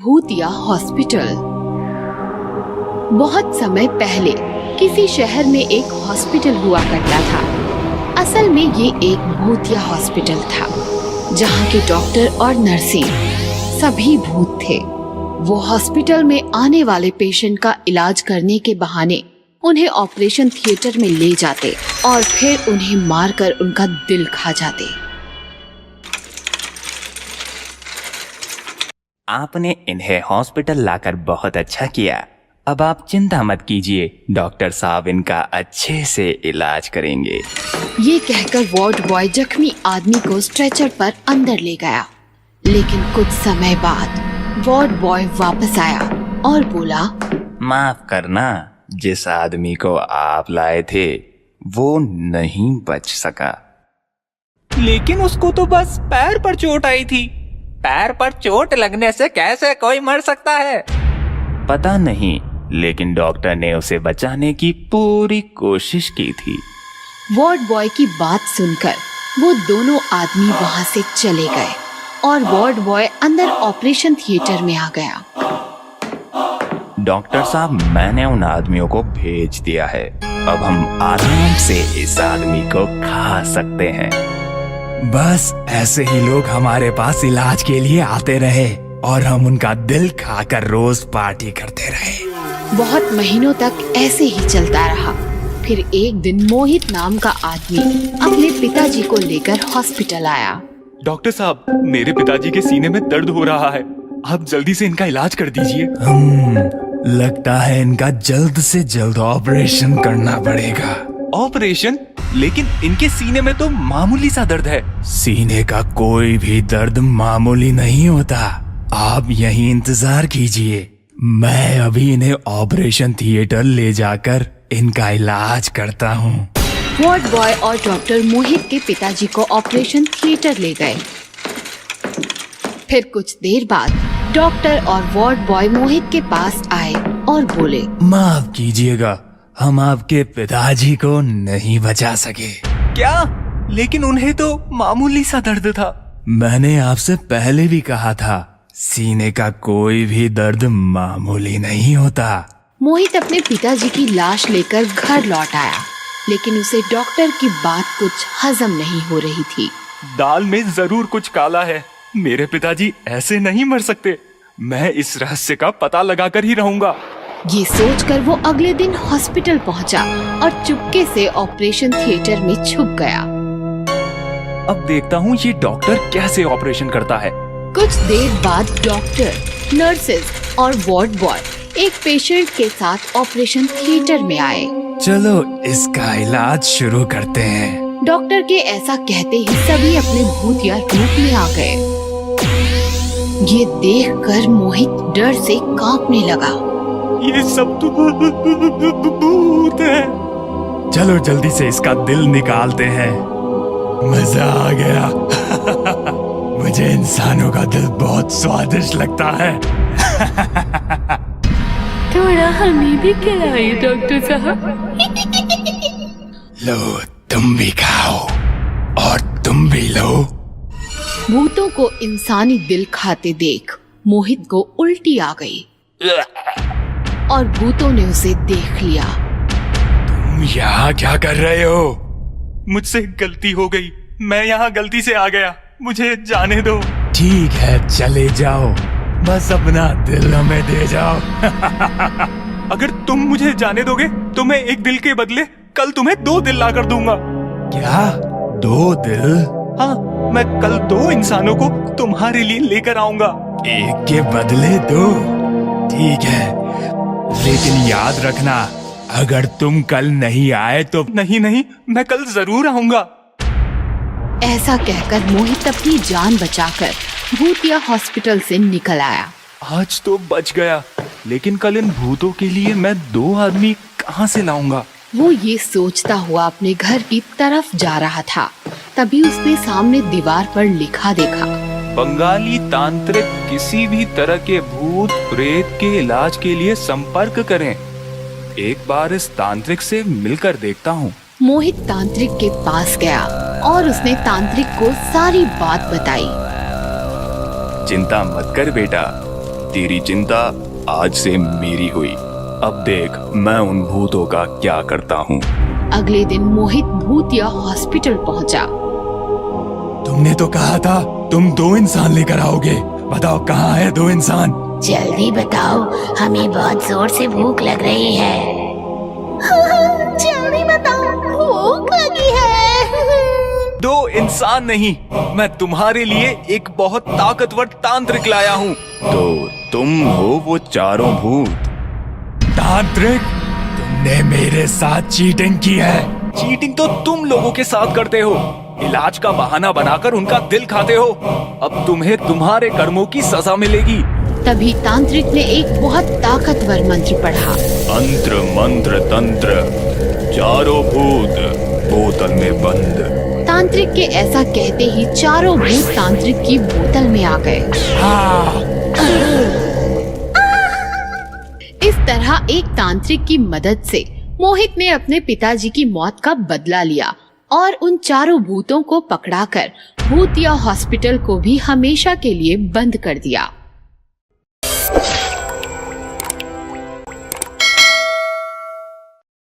भूतिया हॉस्पिटल। बहुत समय पहले किसी शहर में एक हॉस्पिटल हुआ करता था। असल में ये एक भूतिया हॉस्पिटल था, जहाँ के डॉक्टर और नर्सें सभी भूत थे। वो हॉस्पिटल में आने वाले पेशेंट का इलाज करने के बहाने उन्हें ऑपरेशन थिएटर में ले जाते और फिर उन्हें मारकर उनका दिल खा जाते। आपने इन्हें हॉस्पिटल लाकर बहुत अच्छा किया। अब आप चिंता मत कीजिए, डॉक्टर साहब इनका अच्छे से इलाज करेंगे। ये कहकर वार्ड बॉय जख्मी आदमी को स्ट्रेचर पर अंदर ले गया। लेकिन कुछ समय बाद वार्ड बॉय वापस आया और बोला, माफ करना, जिस आदमी को आप लाए थे वो नहीं बच सका। लेकिन उसको तो बस पैर पर चोट आई थी। पैर पर चोट लगने से कैसे कोई मर सकता है? पता नहीं, लेकिन डॉक्टर ने उसे बचाने की पूरी कोशिश की थी। वार्ड बॉय की बात सुनकर वो दोनों आदमी वहाँ से चले गए और वार्ड बॉय अंदर ऑपरेशन थिएटर में आ गया। डॉक्टर साहब, मैंने उन आदमियों को भेज दिया है। अब हम आराम से इस आदमी को खा सकते हैं। बस ऐसे ही लोग हमारे पास इलाज के लिए आते रहे और हम उनका दिल खाकर रोज पार्टी करते रहे। बहुत महीनों तक ऐसे ही चलता रहा। फिर एक दिन मोहित नाम का आदमी अपने पिताजी को लेकर हॉस्पिटल आया। डॉक्टर साहब, मेरे पिताजी के सीने में दर्द हो रहा है, आप जल्दी से इनका इलाज कर दीजिए। लगता है इनका जल्द से जल्द ऑपरेशन करना पड़ेगा। ऑपरेशन? लेकिन इनके सीने में तो मामूली सा दर्द है। सीने का कोई भी दर्द मामूली नहीं होता। आप यहीं इंतजार कीजिए, मैं अभी इन्हें ऑपरेशन थिएटर ले जाकर इनका इलाज करता हूँ। वार्ड बॉय और डॉक्टर मोहित के पिताजी को ऑपरेशन थिएटर ले गए। फिर कुछ देर बाद डॉक्टर और वार्ड बॉय मोहित के पास आए और बोले, माफ कीजिएगा, हम आपके पिताजी को नहीं बचा सके। क्या? लेकिन उन्हें तो मामूली सा दर्द था। मैंने आपसे पहले भी कहा था, सीने का कोई भी दर्द मामूली नहीं होता। मोहित अपने पिताजी की लाश लेकर घर लौट आया, लेकिन उसे डॉक्टर की बात कुछ हजम नहीं हो रही थी। दाल में जरूर कुछ काला है। मेरे पिताजी ऐसे नहीं मर सकते। मैं इस रहस्य का पता लगाकर ही रहूंगा। ये सोचकर वो अगले दिन हॉस्पिटल पहुंचा और चुपके से ऑपरेशन थिएटर में छुप गया। अब देखता हूँ ये डॉक्टर कैसे ऑपरेशन करता है। कुछ देर बाद डॉक्टर, नर्सेज और वार्ड बॉय एक पेशेंट के साथ ऑपरेशन थिएटर में आए। चलो इसका इलाज शुरू करते हैं। डॉक्टर के ऐसा कहते ही सभी अपने भूतिया रूप में आ गए। ये देखकर मोहित डर से कांपने लगा। ये सब तो भूत है। चलो जल्दी से इसका दिल निकालते हैं। मजा आ गया। मुझे इंसानों का दिल बहुत स्वादिष्ट लगता है। थोड़ा हमें भी खिलाइए डॉक्टर साहब। लो, तुम भी खाओ और तुम भी लो। भूतों को इंसानी दिल खाते देख मोहित को उल्टी आ गई और भूतों ने उसे देख लिया। तुम यहाँ क्या कर रहे हो? मुझसे गलती हो गई, मैं यहाँ गलती से आ गया, मुझे जाने दो। ठीक है, चले जाओ, बस अपना दिल हमें दे जाओ। अगर तुम मुझे जाने दोगे तो मैं एक दिल के बदले कल तुम्हें 2 दिल ला कर दूंगा। क्या? 2 दिल? हाँ, मैं कल 2 इंसानों को तुम्हारे लिए लेकर आऊंगा। एक के बदले 2? ठीक है, लेकिन याद रखना, अगर तुम कल नहीं आए तो। नहीं, मैं कल जरूर आऊंगा। ऐसा कहकर मोहित अपनी जान बचाकर भूतिया हॉस्पिटल से निकल आया। आज तो बच गया, लेकिन कल इन भूतों के लिए मैं 2 आदमी कहाँ से लाऊंगा? वो ये सोचता हुआ अपने घर की तरफ जा रहा था, तभी उसने सामने दीवार पर लिखा देखा, बंगाली तांत्रिक किसी भी तरह के भूत प्रेत के इलाज के लिए संपर्क करें। एक बार इस तांत्रिक से मिलकर देखता हूँ। मोहित तांत्रिक के पास गया और उसने तांत्रिक को सारी बात बताई। चिंता मत कर बेटा, तेरी चिंता आज से मेरी हुई। अब देख मैं उन भूतों का क्या करता हूँ। अगले दिन मोहित भूतिया हॉस्पिटल पहुंचा। तुमने तो कहा था तुम 2 इंसान लेकर आओगे। बताओ कहाँ है 2 इंसान? जल्दी बताओ, हमें बहुत जोर से भूख लग रही है। जल्दी बताओ, भूख लगी है। 2 इंसान नहीं, मैं तुम्हारे लिए एक बहुत ताकतवर तांत्रिक लाया हूँ। तो तुम हो वो चारों भूत। तांत्रिक, तुमने मेरे साथ चीटिंग की है। चीटिंग तो तुम लोगों के साथ करते हो, इलाज का बहाना बनाकर उनका दिल खाते हो। अब तुम्हें तुम्हारे कर्मों की सजा मिलेगी। तभी तांत्रिक ने एक बहुत ताकतवर मंत्र पढ़ा। अंत्र मंत्र तंत्र, चारों भूत बोतल में बंद। तांत्रिक के ऐसा कहते ही चारों भूत तांत्रिक की बोतल में आ गए। इस तरह एक तांत्रिक की मदद से मोहित ने अपने पिताजी की मौत का बदला लिया और उन चारों भूतों को पकड़ाकर भूतिया हॉस्पिटल को भी हमेशा के लिए बंद कर दिया।